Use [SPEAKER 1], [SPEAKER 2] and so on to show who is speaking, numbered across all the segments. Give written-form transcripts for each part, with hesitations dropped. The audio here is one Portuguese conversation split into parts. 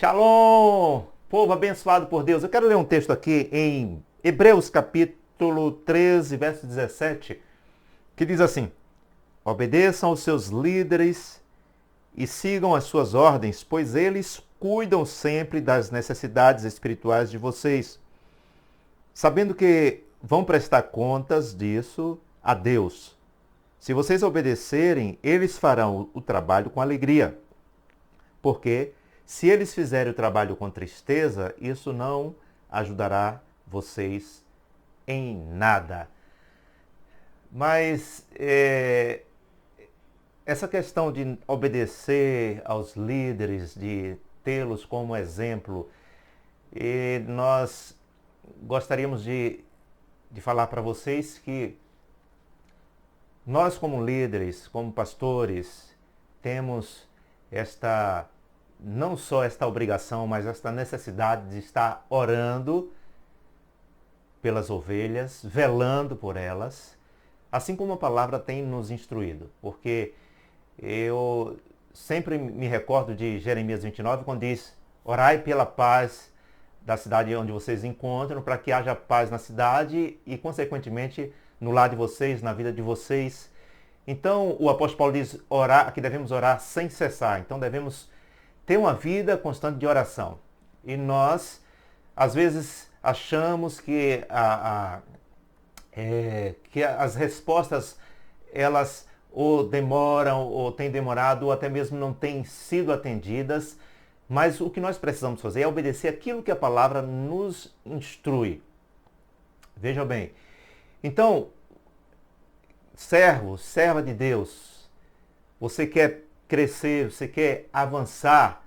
[SPEAKER 1] Shalom, povo abençoado por Deus. Eu quero ler um texto aqui em Hebreus capítulo 13, verso 17, que diz assim: obedeçam aos seus líderes e sigam as suas ordens, pois eles cuidam sempre das necessidades espirituais de vocês, sabendo que vão prestar contas disso a Deus. Se vocês obedecerem, eles farão o trabalho com alegria, porque se eles fizerem o trabalho com tristeza, isso não ajudará vocês em nada. Mas essa questão de obedecer aos líderes, de tê-los como exemplo, nós gostaríamos de falar para vocês que nós, como líderes, como pastores, temos não só esta obrigação, mas esta necessidade de estar orando pelas ovelhas, velando por elas, assim como a palavra tem nos instruído. Porque eu sempre me recordo de Jeremias 29, quando diz: orai pela paz da cidade onde vocês encontram, para que haja paz na cidade e, consequentemente, no lar de vocês, na vida de vocês. Então, o apóstolo Paulo diz que devemos orar sem cessar. Então, devemos ter uma vida constante de oração. E nós, às vezes, achamos que as respostas, elas ou demoram, ou têm demorado, ou até mesmo não têm sido atendidas. Mas o que nós precisamos fazer é obedecer aquilo que a palavra nos instrui. Veja bem. Então, serva de Deus, você quer crescer, você quer avançar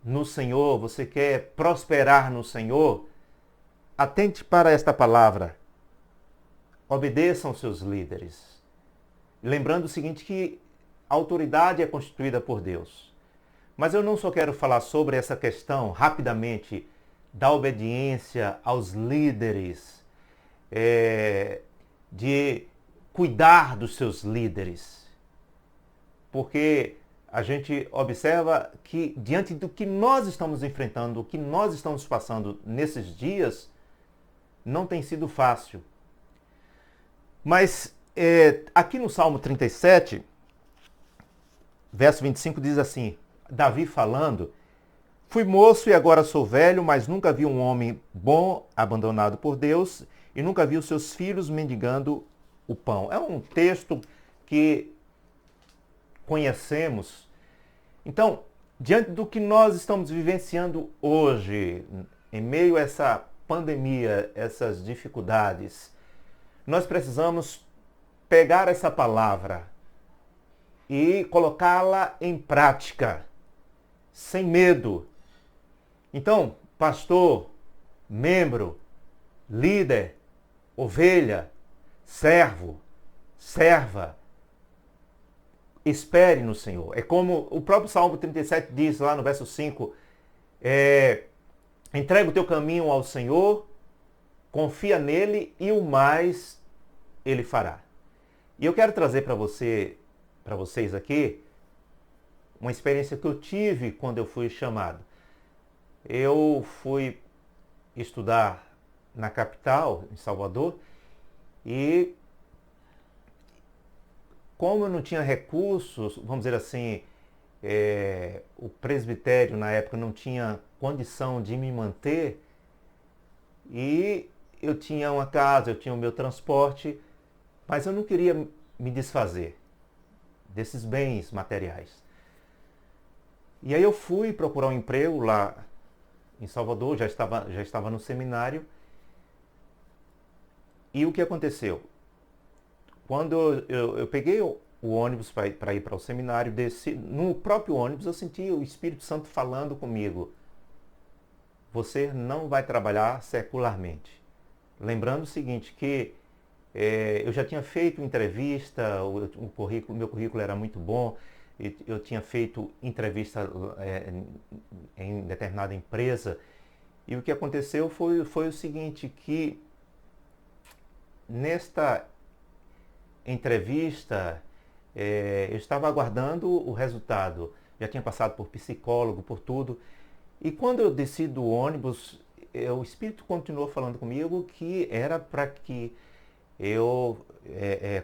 [SPEAKER 1] no Senhor, você quer prosperar no Senhor, atente para esta palavra. Obedeçam aos seus líderes. Lembrando o seguinte, que a autoridade é constituída por Deus. Mas eu não só quero falar sobre essa questão, rapidamente, da obediência aos líderes, de cuidar dos seus líderes. Porque a gente observa que, diante do que nós estamos enfrentando, o que nós estamos passando nesses dias, não tem sido fácil. Mas aqui no Salmo 37, verso 25, diz assim, Davi falando: fui moço e agora sou velho, mas nunca vi um homem bom abandonado por Deus e nunca vi os seus filhos mendigando o pão. É um texto que conhecemos. Então, diante do que nós estamos vivenciando hoje, em meio a essa pandemia, essas dificuldades, nós precisamos pegar essa palavra e colocá-la em prática, sem medo. Então, pastor, membro, líder, ovelha, servo, serva, espere no Senhor. É como o próprio Salmo 37 diz lá no verso 5, entrega o teu caminho ao Senhor, confia nele e o mais ele fará. E eu quero trazer para vocês aqui uma experiência que eu tive quando eu fui chamado. Eu fui estudar na capital, em Salvador, e como eu não tinha recursos, vamos dizer assim, o presbitério na época não tinha condição de me manter, e eu tinha uma casa, eu tinha o meu transporte, mas eu não queria me desfazer desses bens materiais. E aí eu fui procurar um emprego lá em Salvador, já estava no seminário. E o que aconteceu? Quando eu peguei o ônibus para ir para o seminário, desci, no próprio ônibus eu senti o Espírito Santo falando comigo: você não vai trabalhar secularmente. Lembrando o seguinte, que eu já tinha feito entrevista, meu currículo era muito bom, eu tinha feito entrevista em determinada empresa, e o que aconteceu foi o seguinte, que nesta entrevista eu estava aguardando o resultado, já tinha passado por psicólogo, por tudo, E quando eu desci do ônibus, o Espírito continuou falando comigo que era para que eu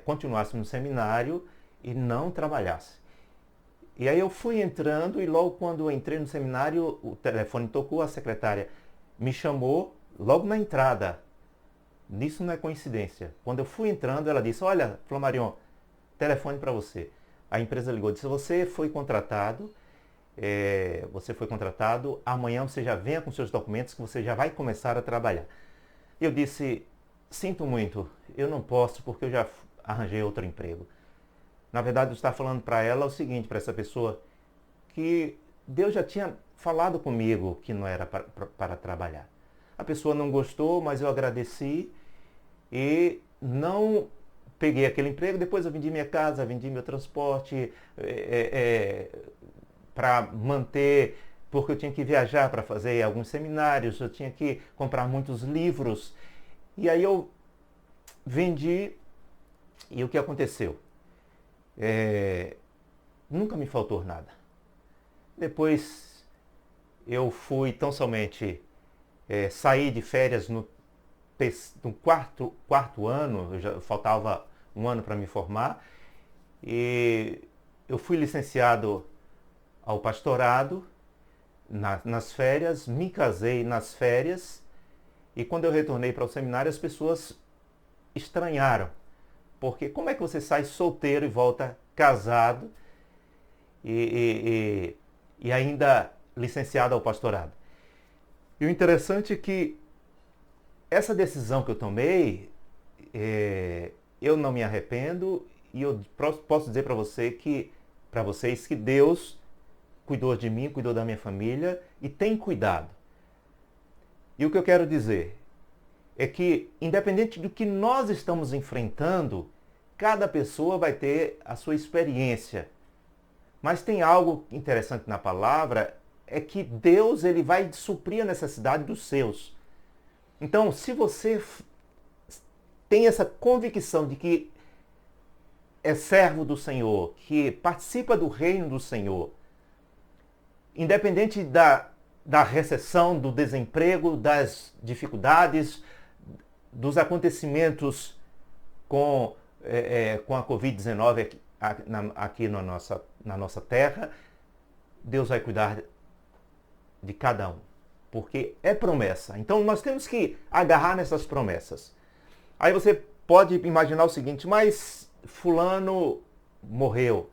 [SPEAKER 1] continuasse no seminário e não trabalhasse. E aí eu fui entrando e logo quando eu entrei no seminário, o telefone tocou, a secretária me chamou logo na entrada. Isso não é coincidência. Quando eu fui entrando, ela disse, olha, Flamarion, telefone para você. A empresa ligou e disse, você foi contratado, amanhã você já venha com seus documentos que você já vai começar a trabalhar. Eu disse, sinto muito, eu não posso porque eu já arranjei outro emprego. Na verdade, eu estava falando para ela o seguinte, para essa pessoa, que Deus já tinha falado comigo que não era para trabalhar. A pessoa não gostou, mas eu agradeci e não peguei aquele emprego. Depois eu vendi minha casa, vendi meu transporte para manter, porque eu tinha que viajar para fazer alguns seminários, eu tinha que comprar muitos livros. E aí eu vendi e o que aconteceu? Nunca me faltou nada. Depois eu fui tão somente sair de férias no quarto ano, faltava um ano para me formar, e eu fui licenciado ao pastorado nas férias, me casei nas férias, e quando eu retornei para o seminário as pessoas estranharam. Porque como é que você sai solteiro e volta casado e ainda licenciado ao pastorado? E o interessante é que essa decisão que eu tomei, eu não me arrependo e eu posso dizer para vocês que Deus cuidou de mim, cuidou da minha família e tem cuidado. E o que eu quero dizer é que, independente do que nós estamos enfrentando, cada pessoa vai ter a sua experiência. Mas tem algo interessante na palavra, é que Deus ele vai suprir a necessidade dos seus. Então, se você tem essa convicção de que é servo do Senhor, que participa do reino do Senhor, independente da recessão, do desemprego, das dificuldades, dos acontecimentos com a Covid-19 aqui na nossa terra, Deus vai cuidar de cada um, porque é promessa. Então nós temos que agarrar nessas promessas. Aí você pode imaginar o seguinte, mas fulano morreu.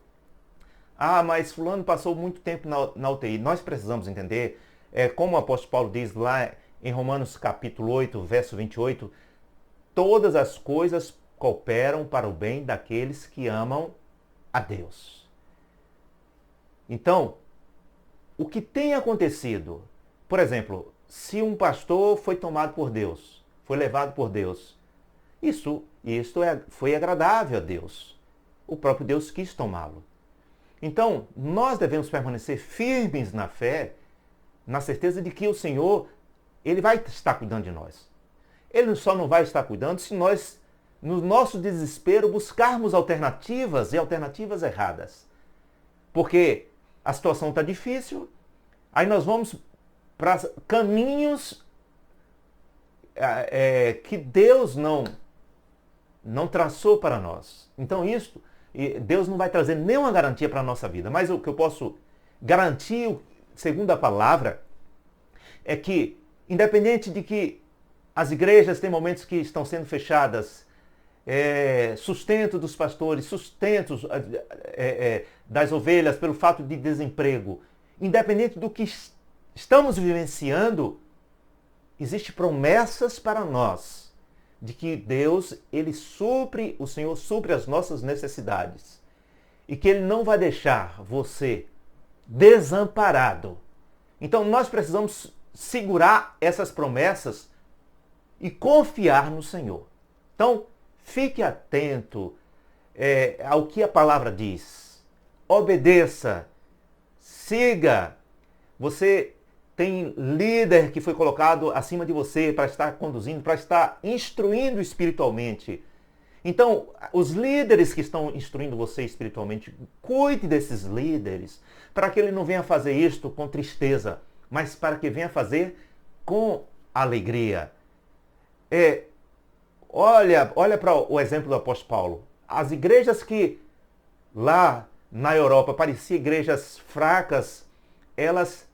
[SPEAKER 1] Ah, mas fulano passou muito tempo na UTI. Nós precisamos entender, como o apóstolo Paulo diz lá em Romanos capítulo 8, verso 28, todas as coisas cooperam para o bem daqueles que amam a Deus. Então, o que tem acontecido, por exemplo, se um pastor foi tomado por Deus, foi levado por Deus, isto foi agradável a Deus. O próprio Deus quis tomá-lo. Então, nós devemos permanecer firmes na fé, na certeza de que o Senhor, Ele vai estar cuidando de nós. Ele só não vai estar cuidando se nós, no nosso desespero, buscarmos alternativas e alternativas erradas. Porque a situação está difícil, aí nós vamos para caminhos que Deus não traçou para nós. Então Deus não vai trazer nenhuma garantia para a nossa vida. Mas o que eu posso garantir, segundo a palavra, é que, independente de que as igrejas têm momentos que estão sendo fechadas, sustento dos pastores, sustento das ovelhas pelo fato de desemprego, independente do que estamos vivenciando, existem promessas para nós de que Deus, o Senhor supre as nossas necessidades e que Ele não vai deixar você desamparado. Então nós precisamos segurar essas promessas e confiar no Senhor. Então, fique atento ao que a palavra diz. Obedeça, siga. Você tem líder que foi colocado acima de você para estar conduzindo, para estar instruindo espiritualmente. Então, os líderes que estão instruindo você espiritualmente, cuide desses líderes, para que ele não venha fazer isto com tristeza, mas para que venha fazer com alegria. Olha para o exemplo do apóstolo Paulo. As igrejas que lá na Europa pareciam igrejas fracas, elas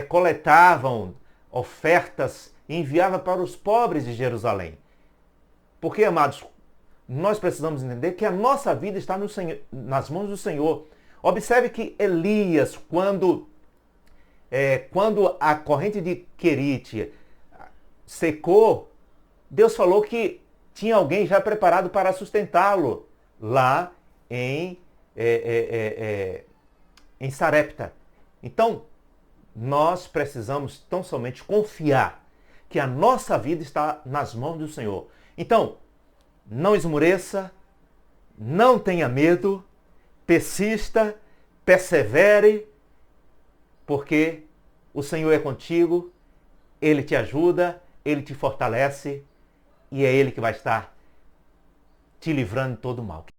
[SPEAKER 1] coletavam ofertas e enviavam para os pobres de Jerusalém. Porque, amados, nós precisamos entender que a nossa vida está no Senhor, nas mãos do Senhor. Observe que Elias, quando a corrente de Querite secou, Deus falou que tinha alguém já preparado para sustentá-lo lá em Sarepta. Então, nós precisamos tão somente confiar que a nossa vida está nas mãos do Senhor. Então, não esmoreça, não tenha medo, persista, persevere, porque o Senhor é contigo, Ele te ajuda, Ele te fortalece e é Ele que vai estar te livrando de todo mal.